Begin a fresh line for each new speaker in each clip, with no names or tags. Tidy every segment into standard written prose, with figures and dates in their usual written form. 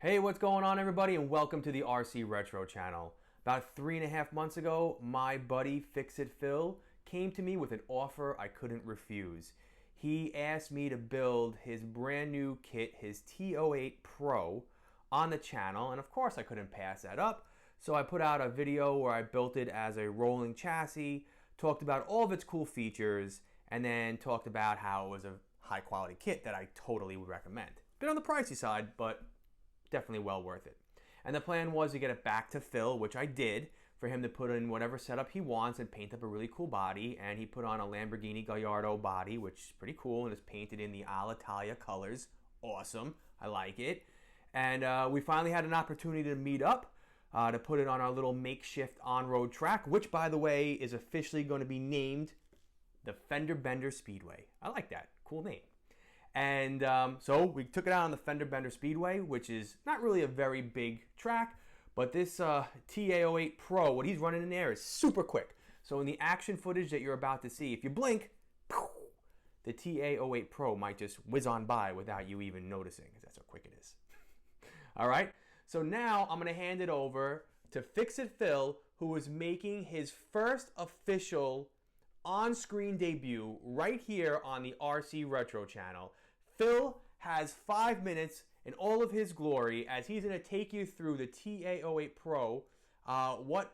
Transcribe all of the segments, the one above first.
Hey, what's going on, everybody, and welcome to the RC Retro channel. About 3.5 months ago, my buddy Fix-It Phil came to me with an offer I couldn't refuse. He asked me to build his brand new kit, his T08 Pro, on the channel, and of course I couldn't pass that up. So I put out a video where I built it as a rolling chassis, talked about all of its cool features, and then talked about how it was a high quality kit that I totally would recommend. Bit on the pricey side, but definitely well worth it. And the plan was to get it back to Phil, which I did, for him to put in whatever setup he wants and paint up a really cool body. And he put on a Lamborghini Gallardo body, which is pretty cool and is painted in the Alitalia colors. Awesome. I like it. And we finally had an opportunity to meet up to put it on our little makeshift on-road track, which, by the way, is officially going to be named the Fender Bender Speedway. I like that. Cool name. And so we took it out on the Fender Bender Speedway, which is not really a very big track, but this TA08 Pro, what he's running in there is super quick. So in the action footage that you're about to see, if you blink, the TA08 Pro might just whiz on by without you even noticing, because that's how quick it is. All right, so now I'm going to hand it over to Fix-It Phil, who is making his first official on-screen debut right here on the RC Retro channel. Phil has 5 minutes in all of his glory as he's going to take you through the TA08 Pro, what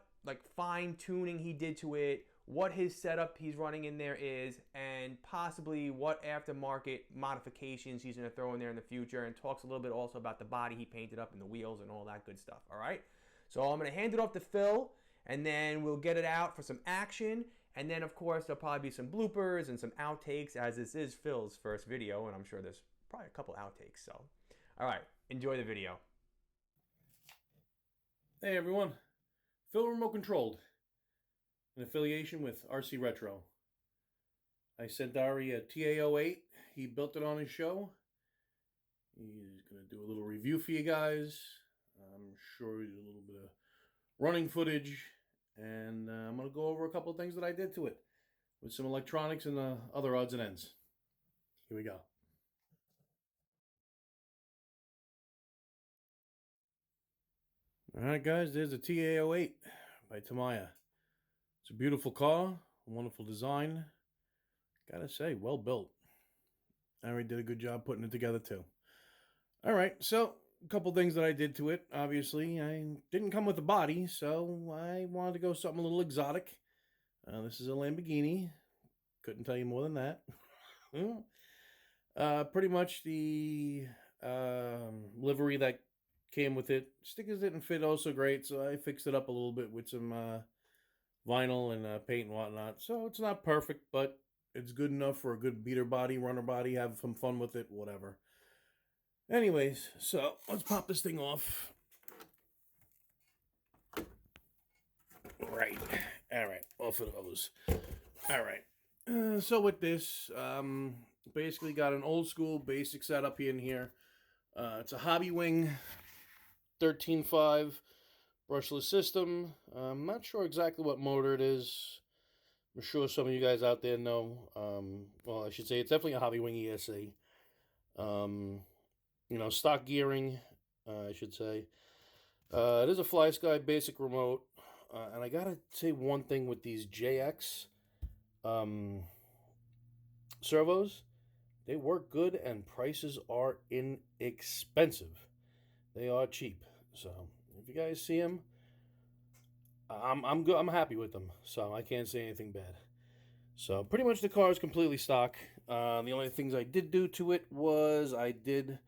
fine tuning he did to it, what his setup he's running in there is, and possibly what aftermarket modifications he's going to throw in there in the future, and talks a little bit also about the body he painted up and the wheels and all that good stuff. All right, so I'm going to hand it off to Phil, and then we'll get it out for some action. And then, of course, there'll probably be some bloopers and some outtakes, as this is Phil's first video, and I'm sure there's probably a couple outtakes. So, all right, enjoy the video.
Hey everyone, Phil Remote Controlled, in affiliation with RC Retro. I sent Ari a TA08. He built it on his show. He's going to do a little review for you guys. I'm sure he'll do a little bit of running footage. And I'm going to go over a couple of things that I did to it with some electronics and other odds and ends. Here we go. Alright guys, there's the TA08 by Tamiya. It's a beautiful car, a wonderful design. Gotta say, well built. Ari did a good job putting it together too. Alright, so a couple things that I did to it. Obviously, I didn't come with a body, so I wanted to go something a little exotic. This is a Lamborghini. Couldn't tell you more than that. Pretty much the livery that came with it. Stickers didn't fit oh so great, so I fixed it up a little bit with some vinyl and paint and whatnot. So it's not perfect, but it's good enough for a good beater body, runner body, have some fun with it, whatever. Anyways, so let's pop this thing off. Right. Alright, off of those. Alright. So with this, basically got an old school basic setup in here. It's a Hobby Wing 13.5 brushless system. I'm not sure exactly what motor it is. I'm sure some of you guys out there know. Well, I should say it's definitely a Hobby Wing ESC. You know, stock gearing, I should say. It is a FlySky basic remote. And I gotta say one thing with these JX servos. They work good and prices are inexpensive. They are cheap. So, if you guys see them, I'm good. I'm happy with them. So, I can't say anything bad. So, pretty much the car is completely stock. The only things I did do to it was I did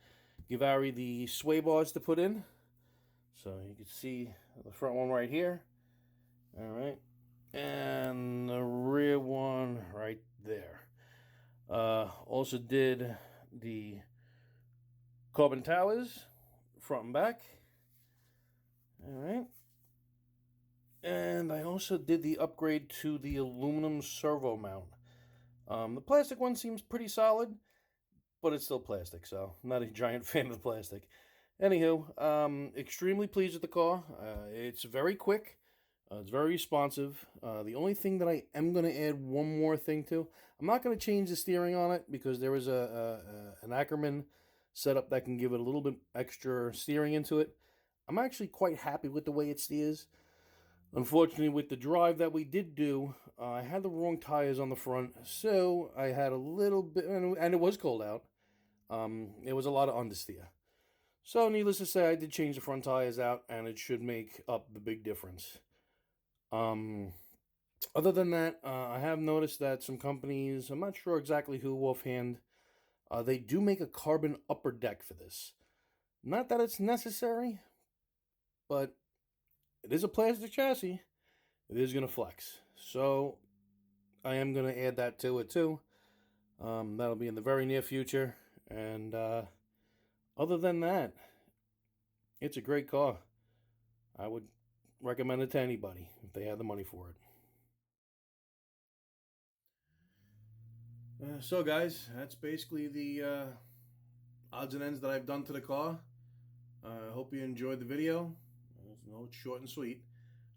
give Ari the sway bars to put in. So you can see the front one right here. Alright. And the rear one right there. Also did the carbon towers, front and back. Alright. And I also did the upgrade to the aluminum servo mount. The plastic one seems pretty solid, but it's still plastic, so I'm not a giant fan of the plastic. Anywho, extremely pleased with the car. It's very quick. It's very responsive. The only thing that I am going to add one more thing to, I'm not going to change the steering on it because there is an Ackerman setup that can give it a little bit extra steering into it. I'm actually quite happy with the way it steers. Unfortunately, with the drive that we did do, I had the wrong tires on the front, so I had a little bit, and it was cold out. It was a lot of understeer. So, needless to say, I did change the front tires out, and it should make up the big difference. Other than that, I have noticed that some companies, I'm not sure exactly who offhand, they do make a carbon upper deck for this. Not that it's necessary, but it is a plastic chassis. It is going to flex. So I am going to add that to it too. That'll be in the very near future. And other than that, it's a great car. I would recommend it to anybody if they have the money for it. So guys, that's basically the odds and ends that I've done to the car. I hope you enjoyed the video. It's short and sweet.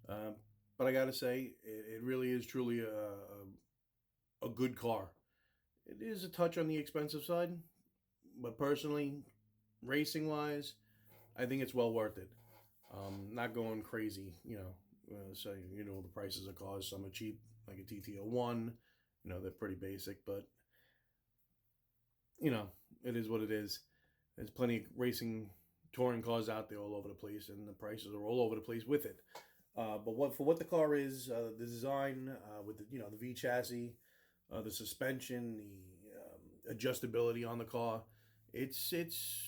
But I gotta say, it really is truly a good car. It is a touch on the expensive side, but personally, racing wise, I think it's well worth it. Not going crazy, so the prices of cars. Some are cheap, like a TT01. They're pretty basic, but it is what it is. There's plenty of racing touring cars out there all over the place, and the prices are all over the place with it. But for what the car is, the design with the V chassis, the suspension, the adjustability on the car, it's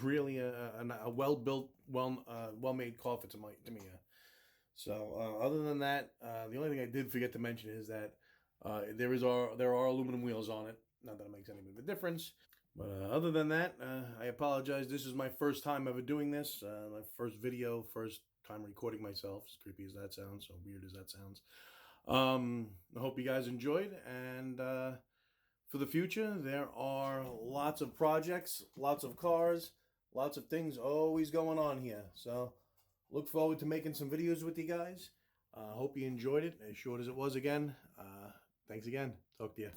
really a well built, well made car for Tamiya. So other than that, the only thing I did forget to mention is that there are aluminum wheels on it. Not that it makes any bit of a difference. But other than that, I apologize. This is my first time ever doing this. My first video, first time recording myself. As creepy as that sounds, so weird as that sounds. I hope you guys enjoyed. And for the future, there are lots of projects, lots of cars, lots of things always going on here. So look forward to making some videos with you guys. Hope you enjoyed it, as short as it was again. Thanks again. Talk to you.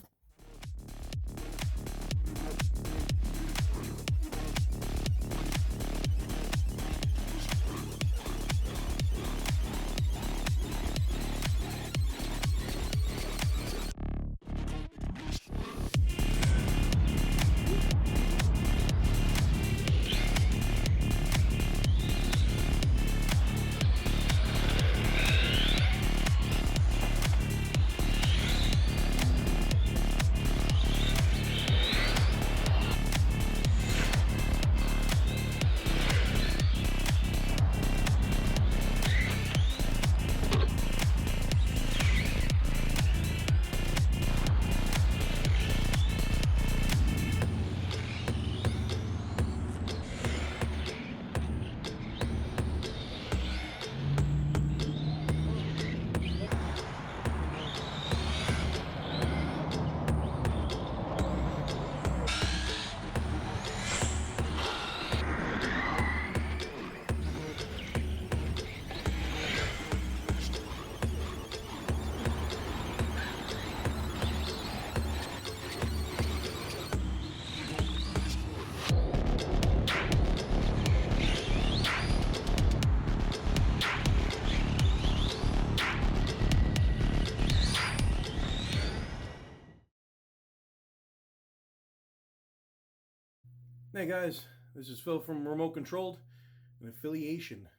Hey guys, this is Phil from Remote Controlled, an affiliation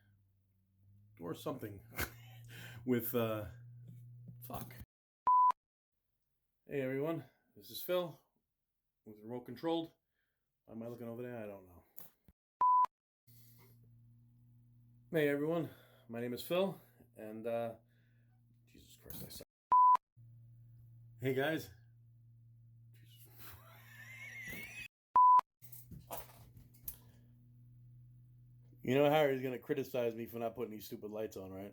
or something with fuck. Hey everyone, this is Phil with Remote Controlled. Why am I looking over there? I don't know. Hey everyone, my name is Phil, and Jesus Christ, I suck. Hey guys. You know Harry's gonna criticize me for not putting these stupid lights on, right?